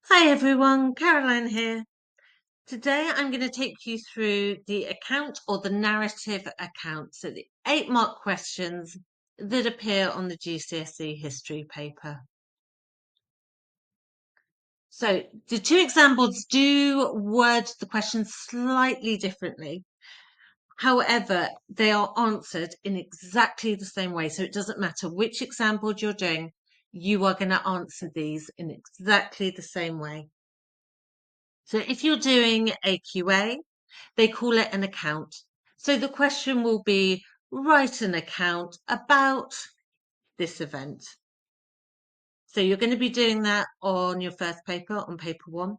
Hi everyone, Caroline here. Today I'm going to take you through the account or the narrative account, so the 8 mark questions that appear on the GCSE history paper. So the two examples do word the questions slightly differently. However, they are answered in exactly the same way. So it doesn't matter which example you're doing, you are going to answer these in exactly the same way. So if you're doing a QA, they call it an account. So the question will be, write an account about this event. So you're going to be doing that on your first paper, on paper 1,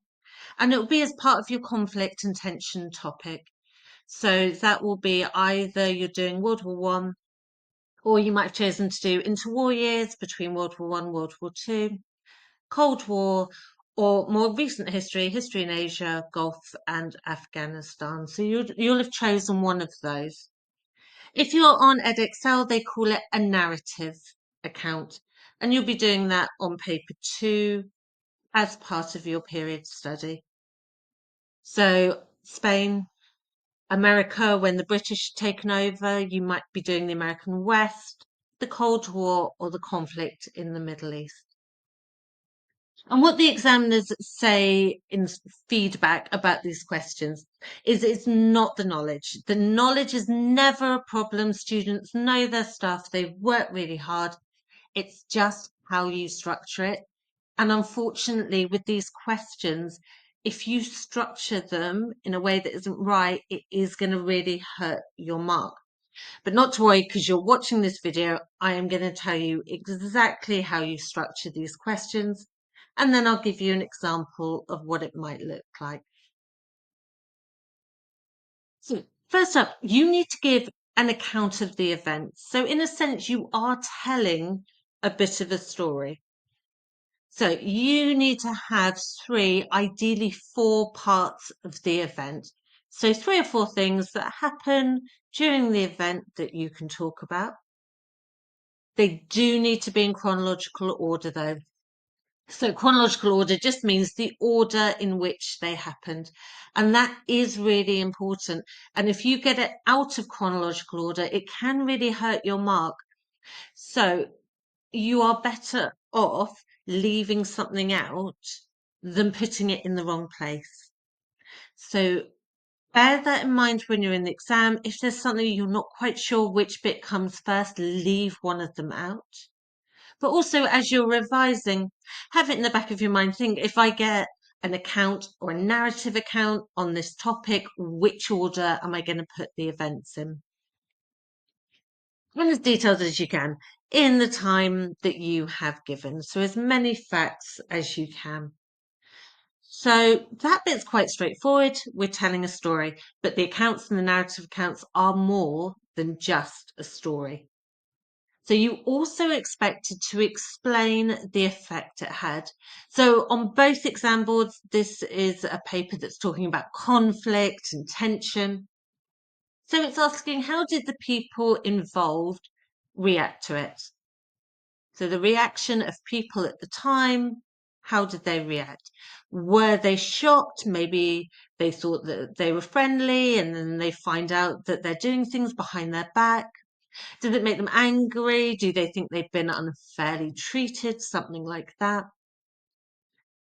and it will be as part of your conflict and tension topic. So that will be either you're doing World War One, or you might have chosen to do interwar years between World War One, World War Two, Cold War, or more recent history, history in Asia, Gulf, and Afghanistan. So you'll have chosen one of those. If you're on Edexcel, they call it a narrative account, and you'll be doing that on paper 2 as part of your period study. So Spain, America, when the British had taken over, you might be doing the American West, the Cold War, or the conflict in the Middle East. And what the examiners say in feedback about these questions is it's not the knowledge. The knowledge is never a problem. Students know their stuff. They work really hard. It's just how you structure it. And unfortunately, with these questions, if you structure them in a way that isn't right, it is going to really hurt your mark. But not to worry, because you're watching this video, I am going to tell you exactly how you structure these questions, and then I'll give you an example of what it might look like. So first up, you need to give an account of the event. So in a sense, you are telling a bit of a story. So you need to have 3, ideally 4 parts of the event. So 3 or 4 things that happen during the event that you can talk about. They do need to be in chronological order, though. So chronological order just means the order in which they happened. And that is really important. And if you get it out of chronological order, it can really hurt your mark. So you are better off leaving something out than putting it in the wrong place. So bear that in mind when you're in the exam. If there's something you're not quite sure which bit comes first, leave one of them out. But also, as you're revising, have it in the back of your mind. Think, if I get an account or a narrative account on this topic, which order am I going to put the events in? And as detailed as you can in the time that you have given. So as many facts as you can. So that bit's quite straightforward. We're telling a story, but the accounts and the narrative accounts are more than just a story. So you also expected to explain the effect it had. So on both exam boards, this is a paper that's talking about conflict and tension. So it's asking, how did the people involved react to it? So the reaction of people at the time, how did they react? Were they shocked? Maybe they thought that they were friendly and then they find out that they're doing things behind their back. Did it make them angry? Do they think they've been unfairly treated? Something like that.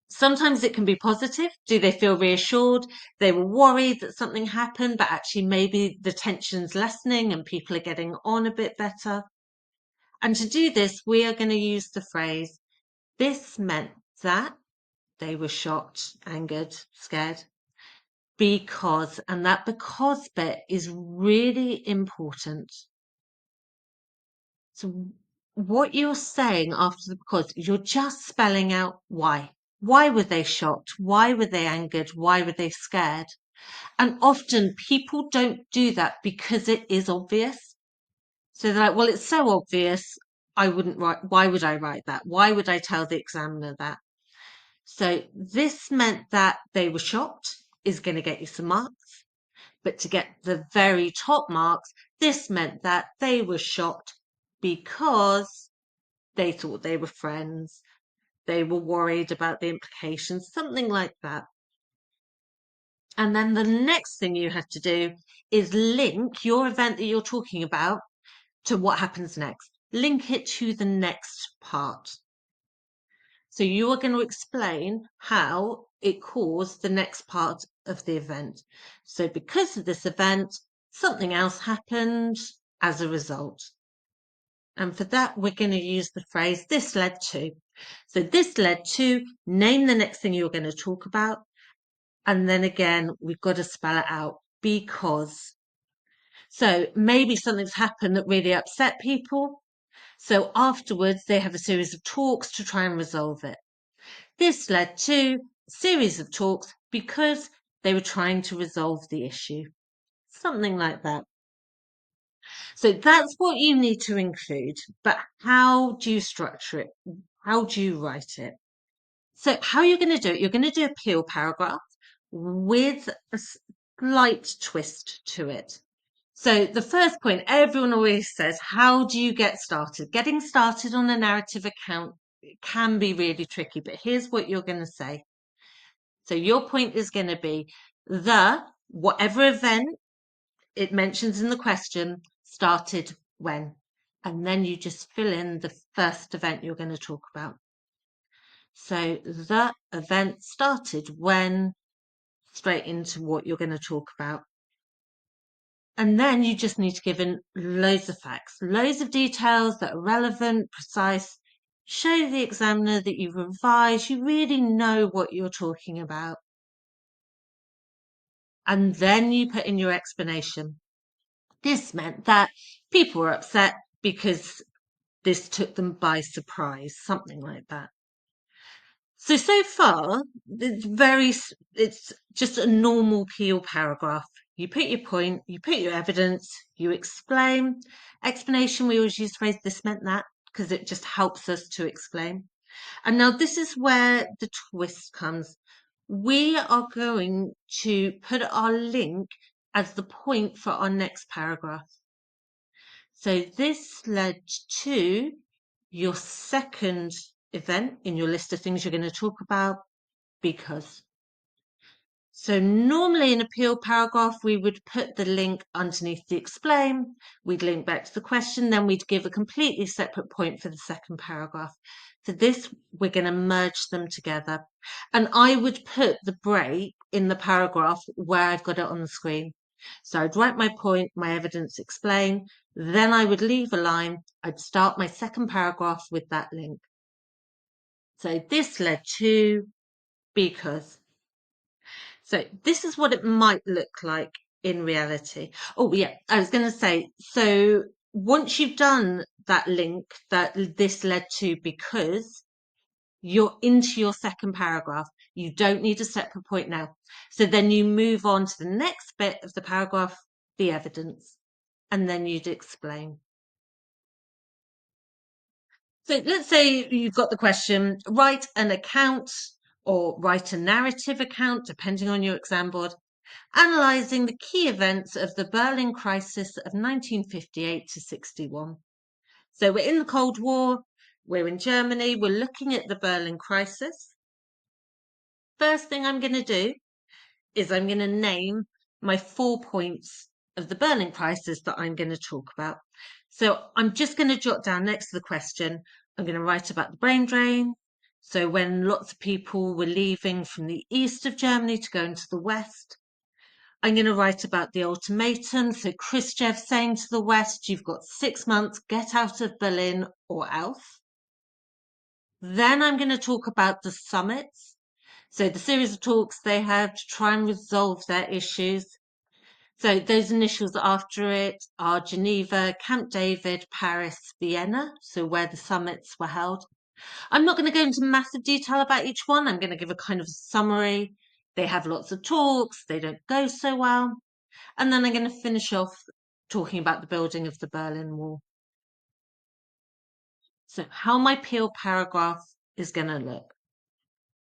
Sometimes it can be positive. Do they feel reassured? They were worried that something happened, but actually maybe the tension's lessening and people are getting on a bit better. And to do this, we are going to use the phrase, this meant that they were shocked, angered, scared, because, and that because bit is really important. So what you're saying after the because, you're just spelling out why. Why were they shocked? Why were they angered? Why were they scared? And often people don't do that because it is obvious. So they're like, well, it's so obvious. I wouldn't write. Why would I write that? Why would I tell the examiner that? So this meant that they were shocked is going to get you some marks. But to get the very top marks, this meant that they were shocked because they thought they were friends. They were worried about the implications, something like that. And then the next thing you have to do is link your event that you're talking about to what happens next. Link it to the next part. So you are going to explain how it caused the next part of the event. So because of this event, something else happened as a result. And for that, we're going to use the phrase, this led to. So this led to, name the next thing you're going to talk about. And then again, we've got to spell it out, because. So maybe something's happened that really upset people. So afterwards, they have a series of talks to try and resolve it. This led to a series of talks because they were trying to resolve the issue. Something like that. So that's what you need to include. But how do you structure it? How do you write it? So how you're going to do it, you're going to do a peel paragraph with a slight twist to it. So the first point, everyone always says, how do you get started? Getting started on a narrative account can be really tricky, but here's what you're going to say. So your point is going to be whatever event it mentions in the question started when, and then you just fill in the first event you're going to talk about. So the event started when, straight into what you're going to talk about. And then you just need to give in loads of facts, loads of details that are relevant, precise, show the examiner that you've revised, you really know what you're talking about. And then you put in your explanation. This meant that people were upset because this took them by surprise, something like that. So far, it's just a normal peel paragraph. You put your point, you put your evidence, you explain. Explanation, we always use the phrase this meant that, because it just helps us to explain. And now this is where the twist comes. We are going to put our link as the point for our next paragraph. So this led to your second event in your list of things you're going to talk about, because. So normally in a peel paragraph, we would put the link underneath the explain, we'd link back to the question, then we'd give a completely separate point for the second paragraph. For this, we're going to merge them together. And I would put the break in the paragraph where I've got it on the screen. So I'd write my point, my evidence, explain, then I would leave a line, I'd start my second paragraph with that link. So this led to, because. So this is what it might look like in reality. Oh, yeah, I was going to say, so once you've done that link that this led to, because you're into your second paragraph, you don't need a separate point now. So then you move on to the next bit of the paragraph, the evidence, and then you'd explain. So let's say you've got the question, write an account or write a narrative account, depending on your exam board, analysing the key events of the Berlin crisis of 1958 to 61. So we're in the Cold War, we're in Germany, we're looking at the Berlin crisis. First thing I'm going to do is I'm going to name my 4 points of the Berlin crisis that I'm going to talk about. So I'm just going to jot down next to the question, I'm going to write about the brain drain. So when lots of people were leaving from the east of Germany to go into the west. I'm going to write about the ultimatum. So Khrushchev saying to the West, you've got 6 months, get out of Berlin or else. Then I'm going to talk about the summits. So the series of talks they had to try and resolve their issues. So those initials after it are Geneva, Camp David, Paris, Vienna. So where the summits were held. I'm not going to go into massive detail about each one. I'm going to give a kind of summary. They have lots of talks. They don't go so well. And then I'm going to finish off talking about the building of the Berlin Wall. So how my peel paragraph is going to look.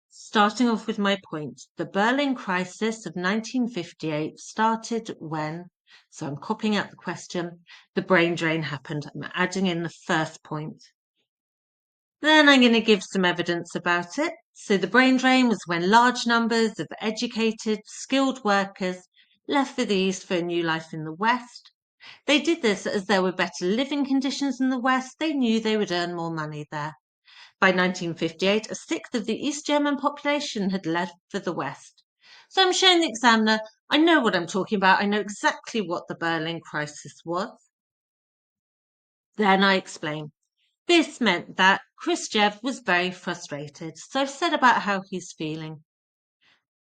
Starting off with my point, the Berlin crisis of 1958 started when, so I'm copying out the question, the brain drain happened. I'm adding in the first point. Then I'm going to give some evidence about it. So the brain drain was when large numbers of educated, skilled workers left for the East for a new life in the West. They did this as there were better living conditions in the West. They knew they would earn more money there. By 1958, a sixth of the East German population had left for the West. So I'm showing the examiner, I know what I'm talking about. I know exactly what the Berlin crisis was. Then I explain. This meant that Khrushchev was very frustrated. So I've said about how he's feeling.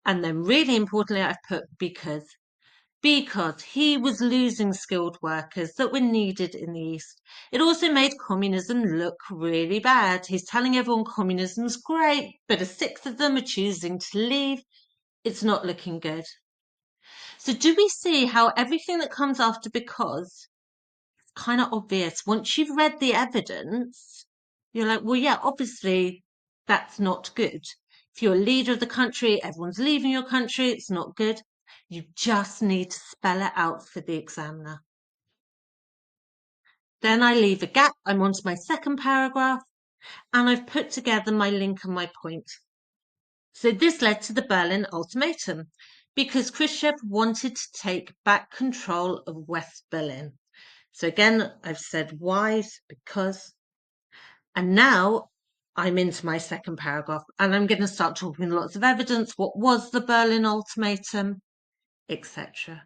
And then really importantly, I've put because he was losing skilled workers that were needed in the East. It also made communism look really bad. He's telling everyone communism's great, but a sixth of them are choosing to leave. It's not looking good. So do we see how everything that comes after because it's kind of obvious. Once you've read the evidence, you're like, well, yeah, obviously that's not good. If you're a leader of the country, everyone's leaving your country, it's not good. You just need to spell it out for the examiner. Then I leave a gap. I'm on to my second paragraph and I've put together my link and my point. So this led to the Berlin Ultimatum because Khrushchev wanted to take back control of West Berlin. So again, I've said why, because, and now I'm into my second paragraph and I'm going to start talking lots of evidence. What was the Berlin Ultimatum, etc.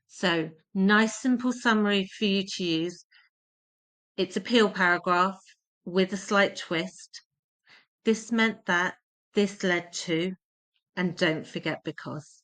So nice simple summary for you to use. It's a peel paragraph with a slight twist. This meant that, this led to, and don't forget because.